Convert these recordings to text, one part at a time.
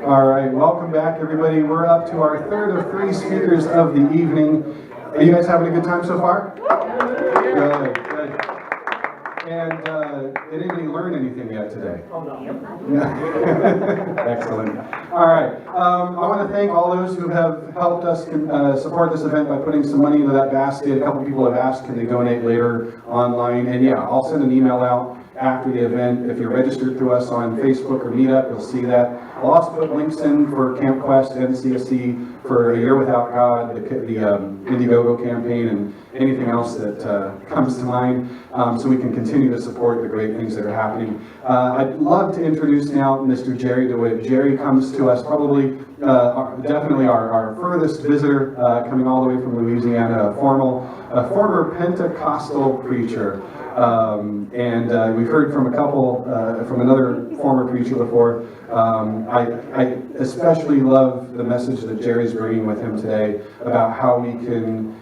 All right, welcome back, everybody. We're up to our third of three speakers of the evening. Are you guys having a good time so far? Good, good. And did anybody learn anything yet today? Oh, no. Excellent. All right. I want to thank all those who have helped us support this event by putting some money into that basket. A couple people have asked, can they donate later online? And yeah, I'll send an email out after the event. If you're registered through us on Facebook or Meetup, you'll see that. I'll also put links in for Camp Quest and CSC for A Year Without God, the Indiegogo campaign, and anything else that comes to mind, so we can continue to support the great things that are happening. I'd love to introduce now Mr. Jerry DeWitt. Jerry comes to us probably definitely our furthest visitor, coming all the way from Louisiana, a former Pentecostal preacher. And we've heard from a couple, from another former preacher before. I especially love the message that Jerry's bringing with him today about how we can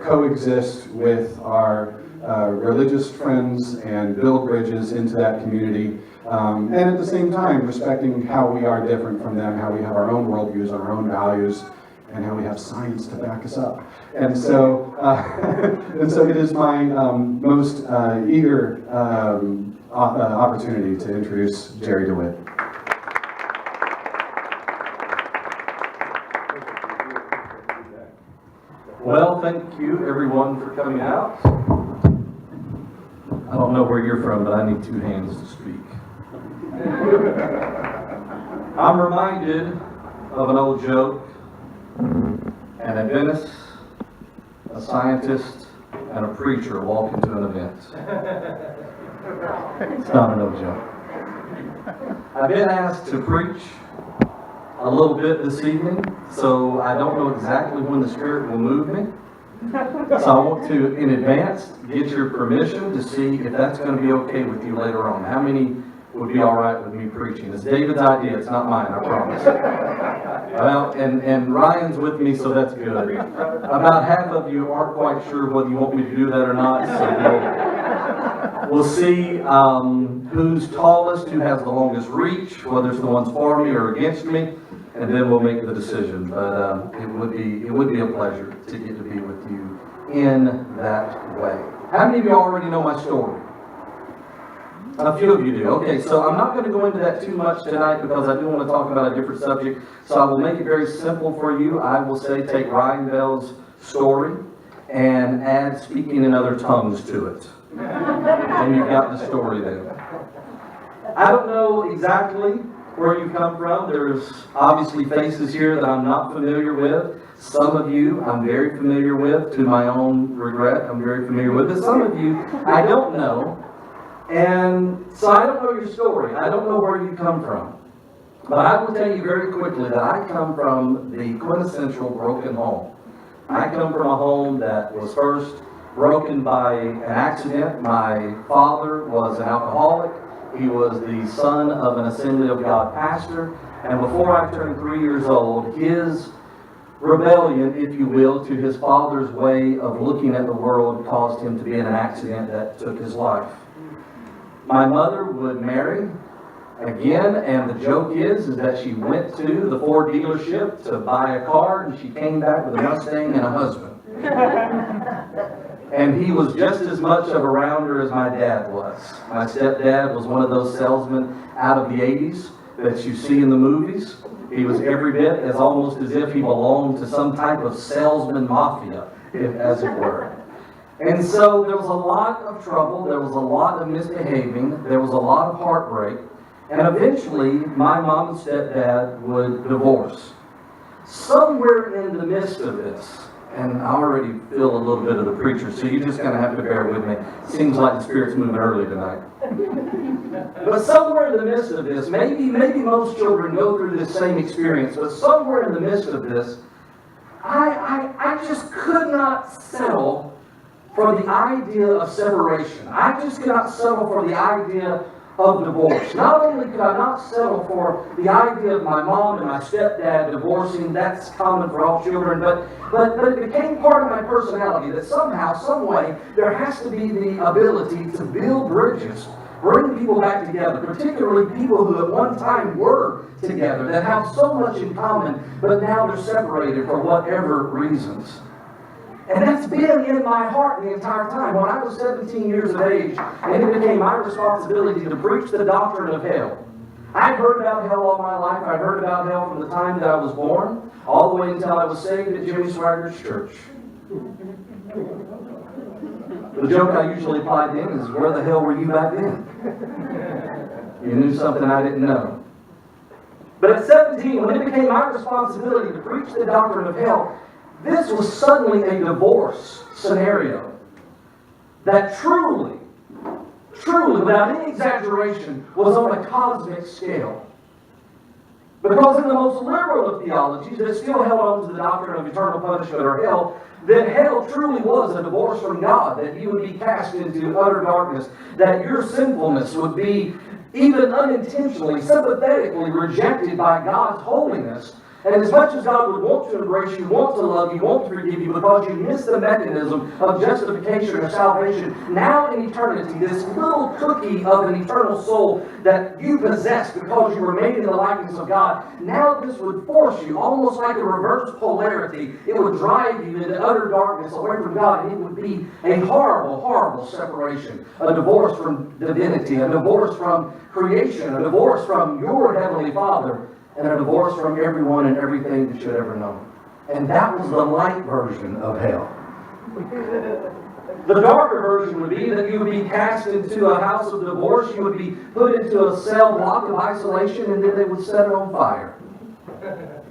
coexist with our religious friends and build bridges into that community. And at the same time, respecting how we are different from them, how we have our own worldviews, our own values, and how we have science to back us up. And so, it is my most eager opportunity to introduce Jerry DeWitt. Well, thank you everyone for coming out. I don't know where you're from, but I need two hands to speak. I'm reminded of an old joke. An Adventist, a scientist, and a preacher walk into an event. It's not an old joke. I've been asked to preach a little bit this evening, so I don't know exactly when the Spirit will move me. So I want to, in advance, get your permission to see if that's going to be okay with you later on. How many would be all right with me preaching? It's David's idea, it's not mine, I promise. Well, and Ryan's with me, so that's good. About half of you aren't quite sure whether you want me to do that or not, so we'll see who's tallest, who has the longest reach, whether it's the ones for me or against me, and then we'll make the decision. But it would be a pleasure to get to be with you in that way. How many of you already know my story? A few of you do. Okay, so I'm not going to go into that too much tonight because I do want to talk about a different subject. So I will make it very simple for you. I will say take Ryan Bell's story and add speaking in other tongues to it. And you've got the story there. I don't know exactly where you come from. There's obviously faces here that I'm not familiar with. Some of you I'm very familiar with. To my own regret, I'm very familiar with. But some of you I don't know. And so I don't know your story. I don't know where you come from. But I will tell you very quickly that I come from the quintessential broken home. I come from a home that was first broken by an accident. My father was an alcoholic. He was the son of an Assembly of God pastor. And before I turned 3 years old, his rebellion, if you will, to his father's way of looking at the world caused him to be in an accident that took his life. My mother would marry again, and the joke is that she went to the Ford dealership to buy a car, and she came back with a Mustang and a husband. And he was just as much of a rounder as my dad was. My stepdad was one of those salesmen out of the 80s that you see in the movies. He was every bit as almost as if he belonged to some type of salesman mafia, as it were. And so there was a lot of trouble, there was a lot of misbehaving, there was a lot of heartbreak, and eventually my mom and stepdad would divorce. Somewhere in the midst of this, and I already feel a little bit of the preacher, so you're just going to have to bear with me. Seems like the Spirit's moving early tonight. But somewhere in the midst of this, maybe most children go through this same experience, but somewhere in the midst of this, I just could not settle for the idea of separation. I just could not settle for the idea of divorce. Not only could I not settle for the idea of my mom and my stepdad divorcing, that's common for all children, but it became part of my personality that somehow, some way, there has to be the ability to build bridges Bring people back together, particularly people who at one time were together, that have so much in common, but now they're separated for whatever reasons. And that's been in my heart the entire time. When I was 17 years of age, and it became my responsibility to preach the doctrine of hell. I'd heard about hell all my life. I'd heard about hell from the time that I was born, all the way until I was saved at Jimmy Swaggert's church. The joke I usually applied then is, where the hell were you back then? You knew something I didn't know. But at 17, when it became my responsibility to preach the doctrine of hell, this was suddenly a divorce scenario that truly, without any exaggeration, was on a cosmic scale. Because in the most liberal of theologies that still held on to the doctrine of eternal punishment or hell, that hell truly was a divorce from God, that you would be cast into utter darkness, that your sinfulness would be even unintentionally, sympathetically rejected by God's holiness. And as much as God would want to embrace you, want to love you, want to forgive you, because you missed the mechanism of justification or salvation, now in eternity, this little cookie of an eternal soul that you possess because you were made in the likeness of God, now this would force you, almost like a reverse polarity. It would drive you into utter darkness away from God, and it would be a horrible, horrible separation. A divorce from divinity, a divorce from creation, a divorce from your Heavenly Father, and a divorce from everyone and everything that you'd ever known. And that was the light version of hell. The darker version would be that you would be cast into a house of divorce, you would be put into a cell block of isolation, and then they would set it on fire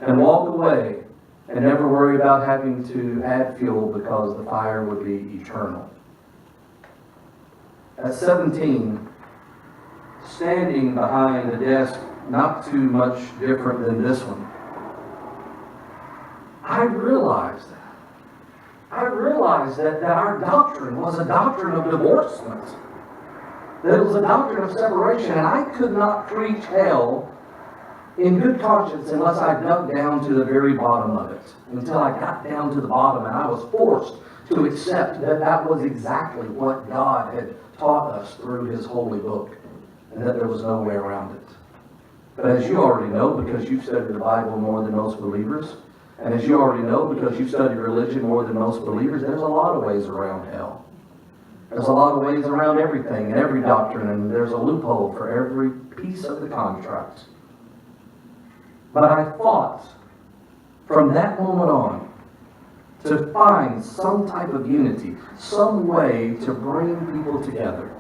and walk away and never worry about having to add fuel because the fire would be eternal. At 17, standing behind a desk not too much different than this one, I realized that our doctrine was a doctrine of divorcement. That it was a doctrine of separation, and I could not preach hell in good conscience unless I dug down to the very bottom of it. Until I got down to the bottom, and I was forced to accept that that was exactly what God had taught us through His holy book, and that there was no way around it. But as you already know, because you've studied the Bible more than most believers, and as you already know, because you've studied religion more than most believers, there's a lot of ways around hell. There's a lot of ways around everything and every doctrine, and there's a loophole for every piece of the contract. But I fought from that moment on to find some type of unity, some way to bring people together.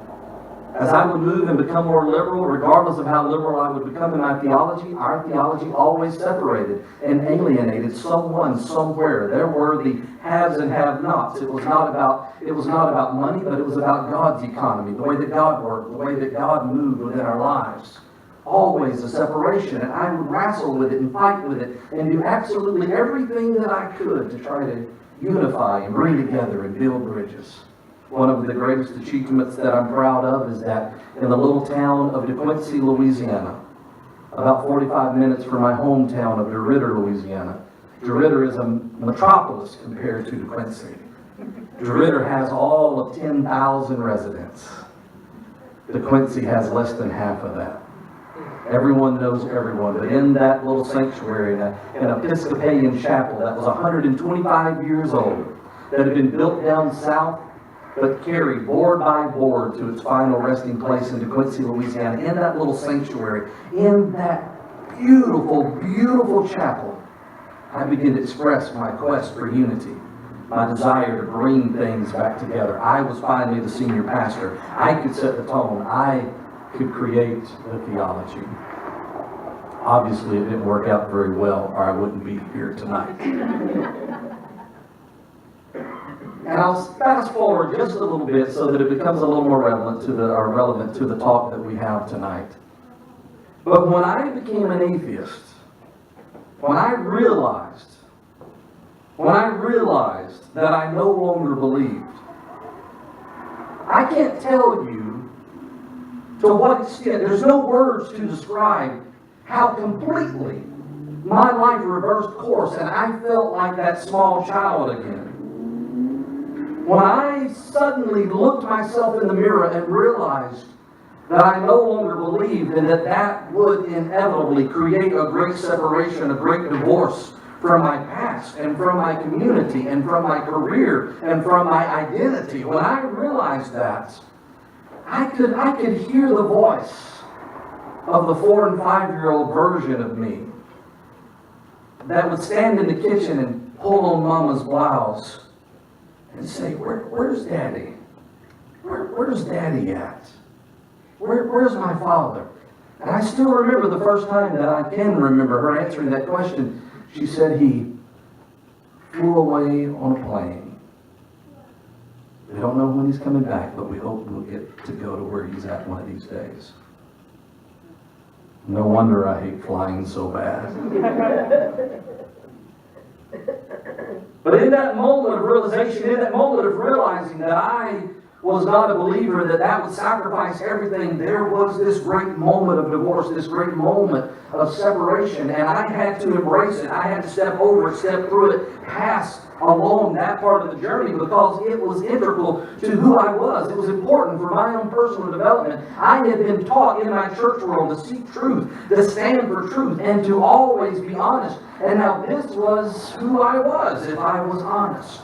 As I would move and become more liberal, regardless of how liberal I would become in my theology, our theology always separated and alienated someone somewhere. There were the haves and have-nots. It was not about money, but it was about God's economy, the way that God worked, the way that God moved within our lives. Always a separation, and I would wrestle with it and fight with it and do absolutely everything that I could to try to unify and bring together and build bridges. One of the greatest achievements that I'm proud of is that in the little town of DeWitt, Louisiana, about 45 minutes from my hometown of DeWitt, Louisiana. DeWitt is a metropolis compared to DeWitt. DeWitt has all of 10,000 residents. DeWitt has less than half of that. Everyone knows everyone, but in that little sanctuary, in an Episcopalian chapel that was 125 years old, that had been built down south, but carried board by board to its final resting place in DeWitt, Louisiana, in that little sanctuary, in that beautiful, beautiful chapel, I began to express my quest for unity, my desire to bring things back together. I was finally the senior pastor. I could set the tone. I could create the theology. Obviously, it didn't work out very well, or I wouldn't be here tonight. And I'll fast forward just a little bit so that it becomes a little more relevant to the talk that we have tonight. But when I became an atheist, when I realized that I no longer believed, I can't tell you to what extent, there's no words to describe how completely my life reversed course and I felt like that small child again. When I suddenly looked myself in the mirror and realized that I no longer believed, and that would inevitably create a great separation, a great divorce from my past and from my community and from my career and from my identity. When I realized that, I could hear the voice of the 4 and 5-year-old version of me that would stand in the kitchen and pull on Mama's blouse and say, where's Daddy? Where's Daddy at? Where's my father? And I still remember the first time that I can remember her answering that question. She said, he flew away on a plane. We don't know when he's coming back, but we hope we'll get to go to where he's at one of these days. No wonder I hate flying so bad. But in that moment of realization, in that moment of realizing that I was not a believer, that would sacrifice everything, there was this great moment of divorce, this great moment of separation, and I had to embrace it. I had to step over it, step through it, pass along that part of the journey, because it was integral to who I was. It was important for my own personal development. I had been taught in my church world to seek truth, to stand for truth, and to always be honest. And now this was who I was, if I was honest.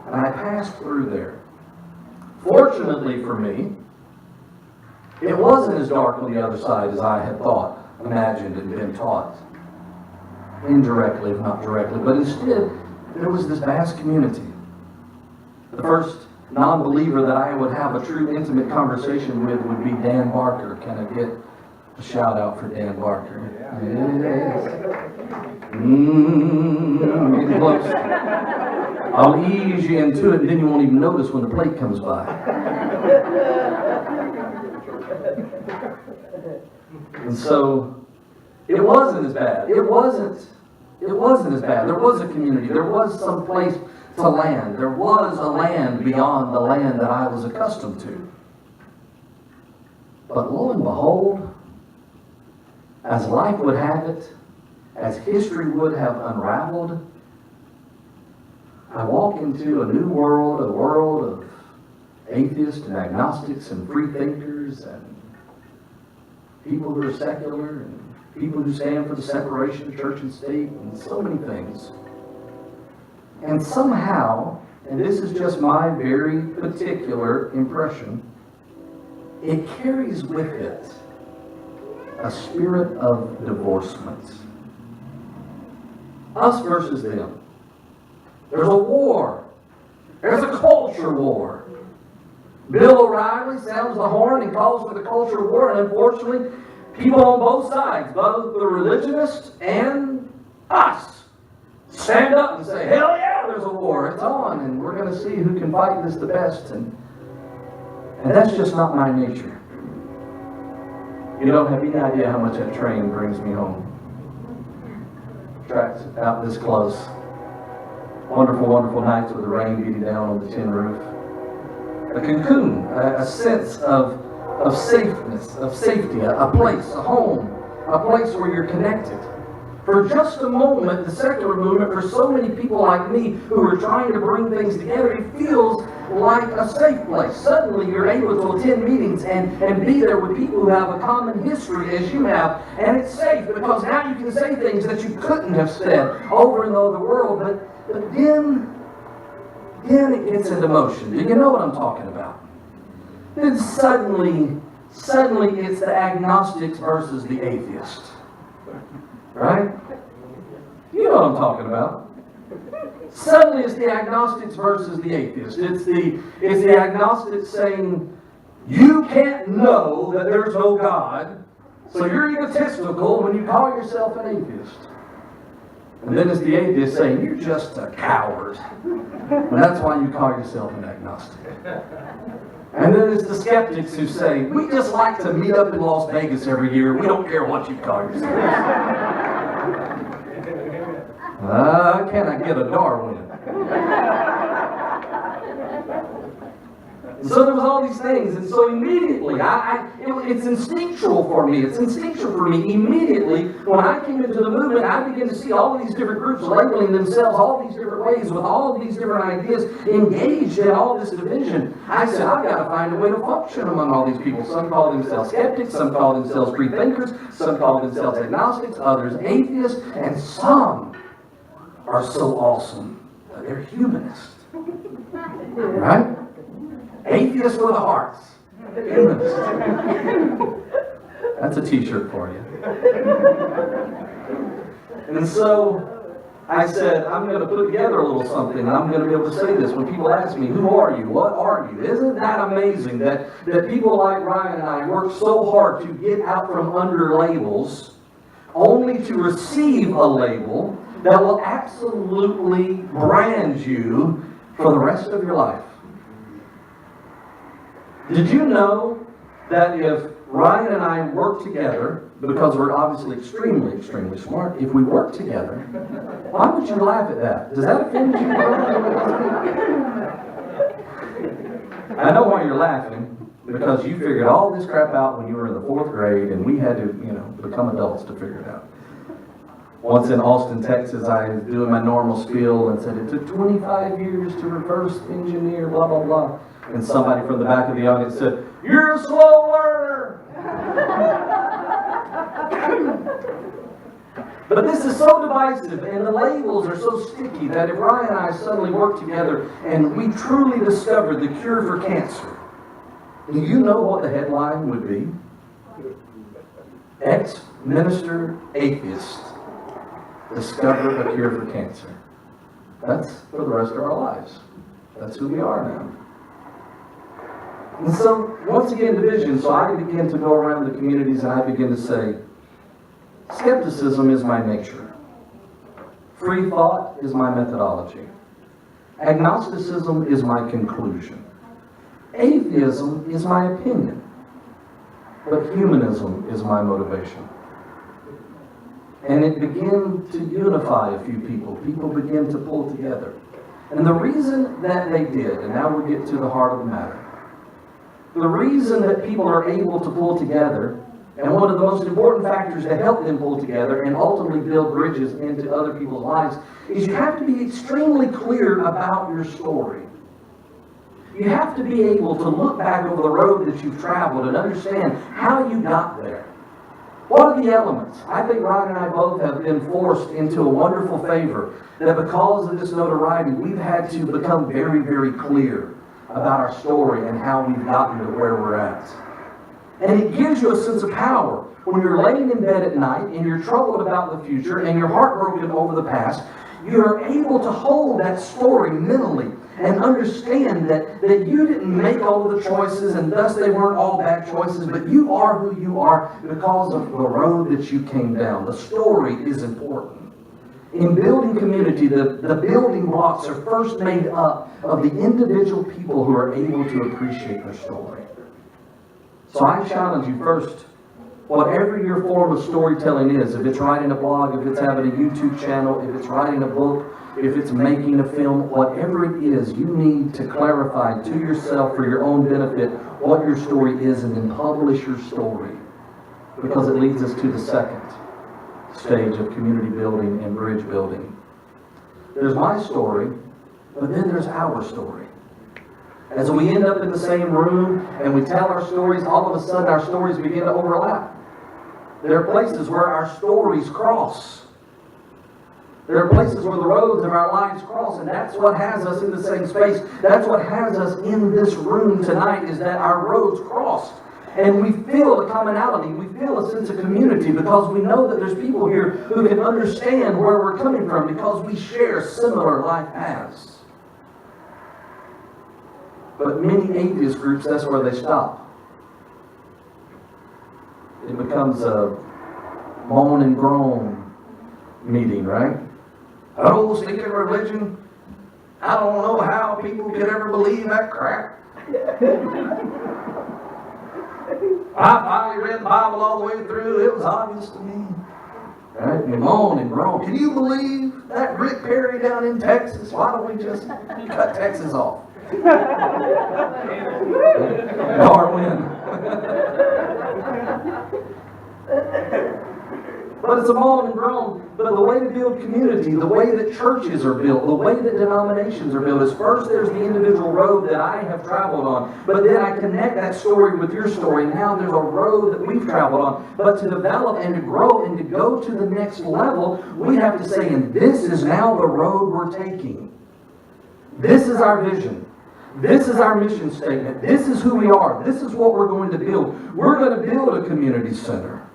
And I passed through there. Fortunately for me, it wasn't as dark on the other side as I had thought, imagined, and been taught. Indirectly, if not directly. But instead, there was this vast community. The first non-believer that I would have a true intimate conversation with would be Dan Barker. Can I get a shout out for Dan Barker? Yes. Getting close. I'll ease you into it, and then you won't even notice when the plate comes by. And so, it wasn't as bad. It wasn't as bad. There was a community. There was some place to land. There was a land beyond the land that I was accustomed to. But lo and behold, as life would have it, as history would have unraveled, I walk into a new world, a world of atheists and agnostics and free thinkers and people who are secular and people who stand for the separation of church and state and so many things. And somehow, and this is just my very particular impression, it carries with it a spirit of divorcement. Us versus them. There's a war. There's a culture war. Bill O'Reilly sounds the horn and calls for the culture war, and unfortunately, people on both sides, both the religionists and us, stand up and say, hell yeah, there's a war. It's on, and we're going to see who can fight this the best. And that's just not my nature. You don't have any idea how much that train brings me home. Tracks out this close. Wonderful, wonderful nights with the rain beating down on the tin roof. A cocoon, a sense of safety, a place, a home, a place where you're connected. For just a moment, the secular movement, for so many people like me who are trying to bring things together, it feels like a safe place. Suddenly you're able to attend meetings and be there with people who have a common history as you have, and it's safe because now you can say things that you couldn't have said over in the other world. But then it gets into motion. Do you know what I'm talking about? Then suddenly it's the agnostics versus the atheist. Right? You know what I'm talking about. Suddenly it's the agnostics versus the atheist. It's the agnostics saying, you can't know that there's no God, so you're egotistical when you call yourself an atheist. And then it's the atheist saying, you're just a coward. And that's why you call yourself an agnostic. And then it's the skeptics who say, we just like to meet up in Las Vegas every year. We don't care what you call yourself. Can I get a Darwin? And so there was all these things, and so immediately, it's instinctual for me. It's instinctual for me. Immediately, when I came into the movement, I began to see all of these different groups labeling themselves all these different ways with all of these different ideas engaged in all this division. I said, I've got to find a way to function among all these people. Some call themselves skeptics, some call themselves free thinkers, some call themselves agnostics, others atheists, and some are so awesome that they're humanists. Right? Atheists for the hearts. Humanists. That's a t-shirt for you. And so I said, I'm going to put together a little something, and I'm going to be able to say this. When people ask me, who are you? What are you? Isn't that amazing that people like Ryan and I work so hard to get out from under labels, only to receive a label that will absolutely brand you for the rest of your life? Did you know that if Ryan and I work together, because we're obviously extremely, extremely smart, if we work together, why would you laugh at that? Does that offend you? I know why you're laughing, because you figured all this crap out when you were in the 4th grade, and we had to, become adults to figure it out. Once in Austin, Texas, I was doing my normal spiel and said, it took 25 years to reverse engineer, blah, blah, blah. And somebody from the back of the audience said, you're a slow learner. But this is so divisive, and the labels are so sticky that if Ryan and I suddenly work together and we truly discovered the cure for cancer, do you know what the headline would be? Ex-minister atheist discover a cure for cancer. That's for the rest of our lives. That's who we are now. And so, once again, division. So I begin to go around the communities and I begin to say, skepticism is my nature. Free thought is my methodology. Agnosticism is my conclusion. Atheism is my opinion. But humanism is my motivation. And it began to unify a few people. People began to pull together. And the reason that they did, and now we get to the heart of the matter, the reason that people are able to pull together, and one of the most important factors to help them pull together and ultimately build bridges into other people's lives, is you have to be extremely clear about your story. You have to be able to look back over the road that you've traveled and understand how you got there. What are the elements? I think Ryan and I both have been forced into a wonderful favor that because of this notoriety, we've had to become very, very clear about our story and how we've gotten to where we're at. And it gives you a sense of power. When you're laying in bed at night and you're troubled about the future and you're heartbroken over the past, you're able to hold that story mentally and understand that you didn't make all of the choices and thus they weren't all bad choices, but you are who you are because of the road that you came down. The story is important. In building community, the building blocks are first made up of the individual people who are able to appreciate their story. So I challenge you first, whatever your form of storytelling is, if it's writing a blog, if it's having a YouTube channel, if it's writing a book, if it's making a film, whatever it is, you need to clarify to yourself for your own benefit what your story is and then publish your story. Because it leads us to the second stage of community building and bridge building. There's my story, but then there's our story. As we end up in the same room and we tell our stories, all of a sudden our stories begin to overlap. There are places where our stories cross. There are places where the roads of our lives cross, and that's what has us in the same space. That's what has us in this room tonight, is that our roads crossed. And we feel a commonality. We feel a sense of community because we know that there's people here who can understand where we're coming from because we share similar life paths. But many atheist groups, that's where they stop. It becomes a moan and groan meeting, right? Oh, stick in religion. I don't know how people could ever believe that crap. I finally read the Bible all the way through. It was obvious to me. Right? And moan and groan. Can you believe that Rick Perry down in Texas? Why don't we just cut Texas off? Darwin. But it's evolved and grown. But the way to build community, the way that churches are built, the way that denominations are built is first there's the individual road that I have traveled on. But then I connect that story with your story. Now there's a road that we've traveled on. But to develop and to grow and to go to the next level, we have to say, and this is now the road we're taking. This is our vision. This is our mission statement. This is who we are. This is what we're going to build. We're going to build a community center.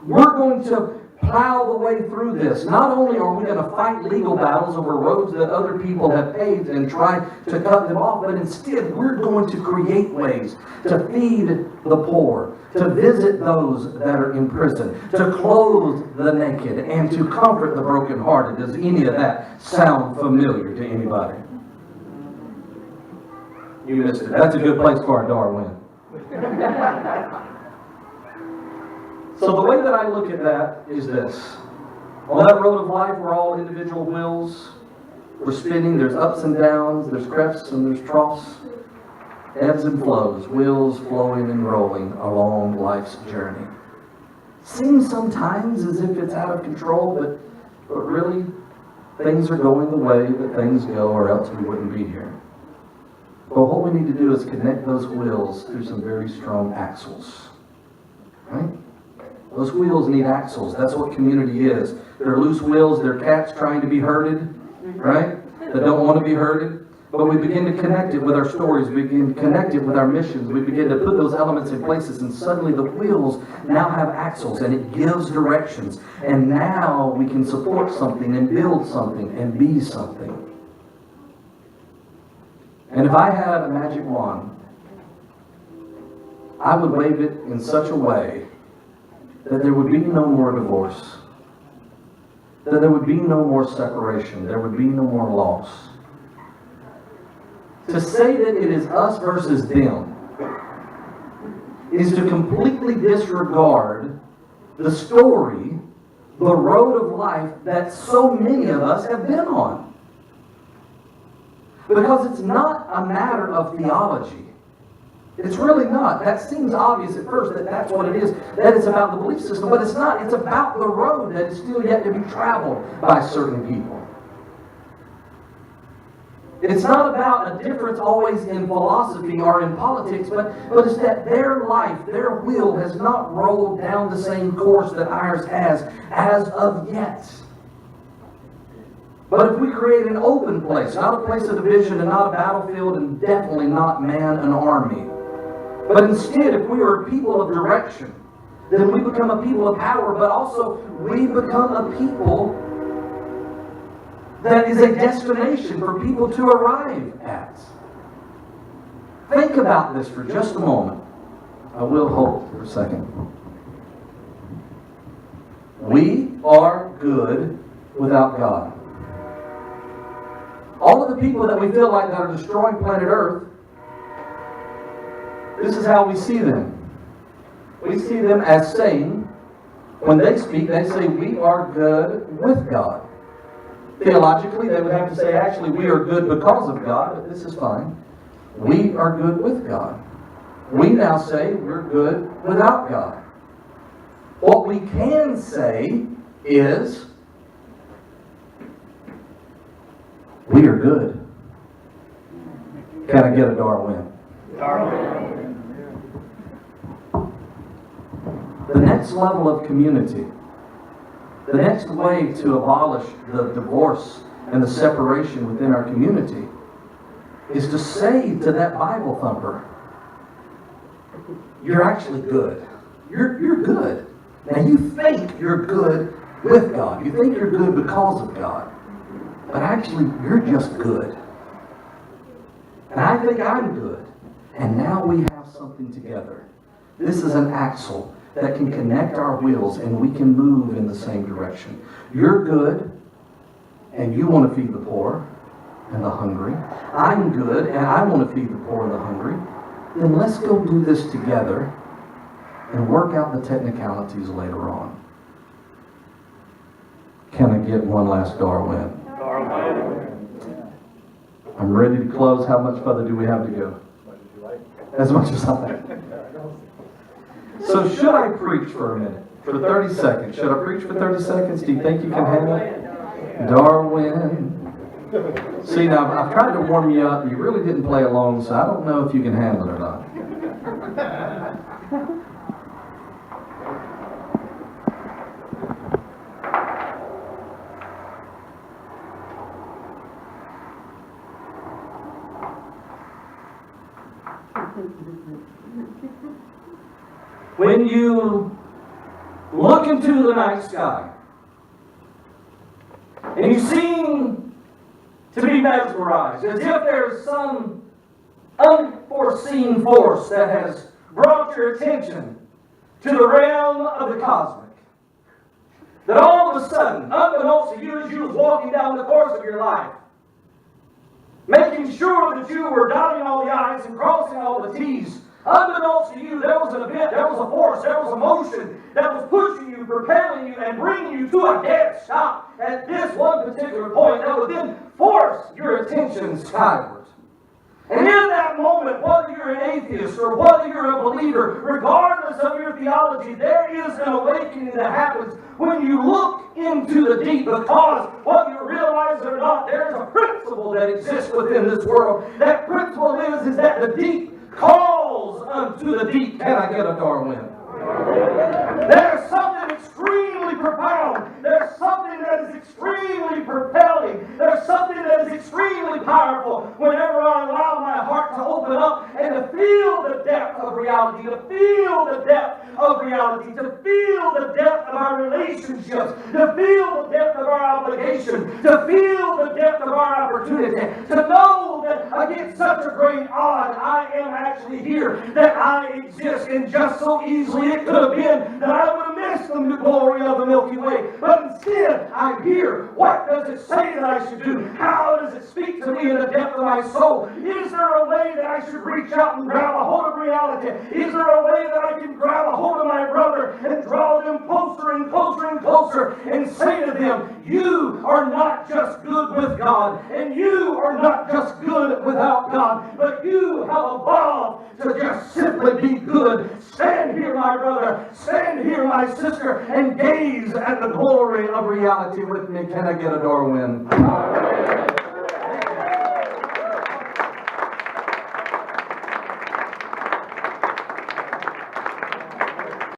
We're going to plow the way through this. Not only are we going to fight legal battles over roads that other people have paved and try to cut them off, but instead we're going to create ways to feed the poor, to visit those that are in prison, to clothe the naked, and to comfort the brokenhearted. Does any of that sound familiar to anybody? You missed it. That's a good place for a Darwin. So the way that I look at that is this. On that road of life, we're all individual wheels. We're spinning. There's ups and downs. There's crests and there's troughs. Ebbs and flows. Wheels flowing and rolling along life's journey. Seems sometimes as if it's out of control, but really, things are going the way that things go, or else we wouldn't be here. But what we need to do is connect those wheels through some very strong axles. Right? Those wheels need axles. That's what community is. They're loose wheels. They're cats trying to be herded, right? That don't want to be herded. But we begin to connect it with our stories. We begin to connect it with our missions. We begin to put those elements in places, and suddenly the wheels now have axles, and it gives directions. And now we can support something and build something and be something. And if I had a magic wand, I would wave it in such a way that there would be no more divorce, that there would be no more separation, there would be no more loss. To say that it is us versus them is to completely disregard the story, the road of life that so many of us have been on. Because it's not a matter of theology. It's really not. That seems obvious at first that that's what it is. That it's about the belief system, but it's not. It's about the road that is still yet to be traveled by certain people. It's not about a difference always in philosophy or in politics, but it's that their life, their will has not rolled down the same course that ours has as of yet. But if we create an open place, not a place of division and not a battlefield, and definitely not man an army, but instead, if we are a people of direction, then we become a people of power, but also we become a people that is a destination for people to arrive at. Think about this for just a moment. I will hold for a second. We are good without God. All of the people that we feel like that are destroying planet Earth, this is how we see them. We see them as saying, when they speak, they say, we are good with God. Theologically, they would have to say, actually, we are good because of God, but this is fine. We are good with God. We now say we're good without God. What we can say is, we are good. Can I get a Darwin? Darwin. The next level of community, the next way to abolish the divorce and the separation within our community is to say to that Bible thumper, you're actually good. You're good. Now you think you're good with God. You think you're good because of God. But actually, you're just good. And I think I'm good. And now we have something together. This is an axle that can connect our wheels, and we can move in the same direction. You're good, and you want to feed the poor and the hungry. I'm good, and I want to feed the poor and the hungry. Then let's go do this together and work out the technicalities later on. Can I get one last Darwin? I'm ready to close. How much further do we have to go? As much as I like. So should I preach for a minute? For 30 seconds? Should I preach for 30 seconds? Do you think you can handle it? Darwin. See, now I've tried to warm you up. You really didn't play along, so I don't know if you can handle it or not. When you look into the night sky and you seem to be mesmerized, as if there's some unforeseen force that has brought your attention to the realm of the cosmic, that all of a sudden, unbeknownst to you as you was walking down the course of your life, making sure that you were dotting all the I's and crossing all the T's, unbeknownst to you, there was an event, there was a force, there was a motion that was pushing you, propelling you, and bringing you to a dead stop at this one particular point that would then force your attention skyward. And in that moment, whether you're an atheist or whether you're a believer, regardless of your theology, there is an awakening that happens when you look into the deep, because whether you realize it or not, there's a principle that exists within this world. That principle is that the deep calls unto the deep. Can I get a Darwin? There's something extremely profound. There's something that is extremely propelling. There's something that is extremely powerful whenever I allow my heart to open up and to feel the depth of reality, to feel the depth of reality, to feel the depth of our relationships, to feel the depth of our obligation, to feel the depth of our opportunity, to know that against such a great odd, I am actually here, that I exist, and just so easily it could have been that I would have missed the glory of the Milky Way. But instead, I'm here. What does it say that I should do? How does it speak to me in the depth of my soul? Is there a way that I should reach out and grab a hold of reality? Is there a way that I can grab a hold of my brother and draw them closer and closer and closer and say to them, you are not just good with God, and you are not just good without God, but you have evolved to just simply be good. Stand here, my brother. Stand here, my sister, and gaze at the glory of reality with me. Can I get a Darwin?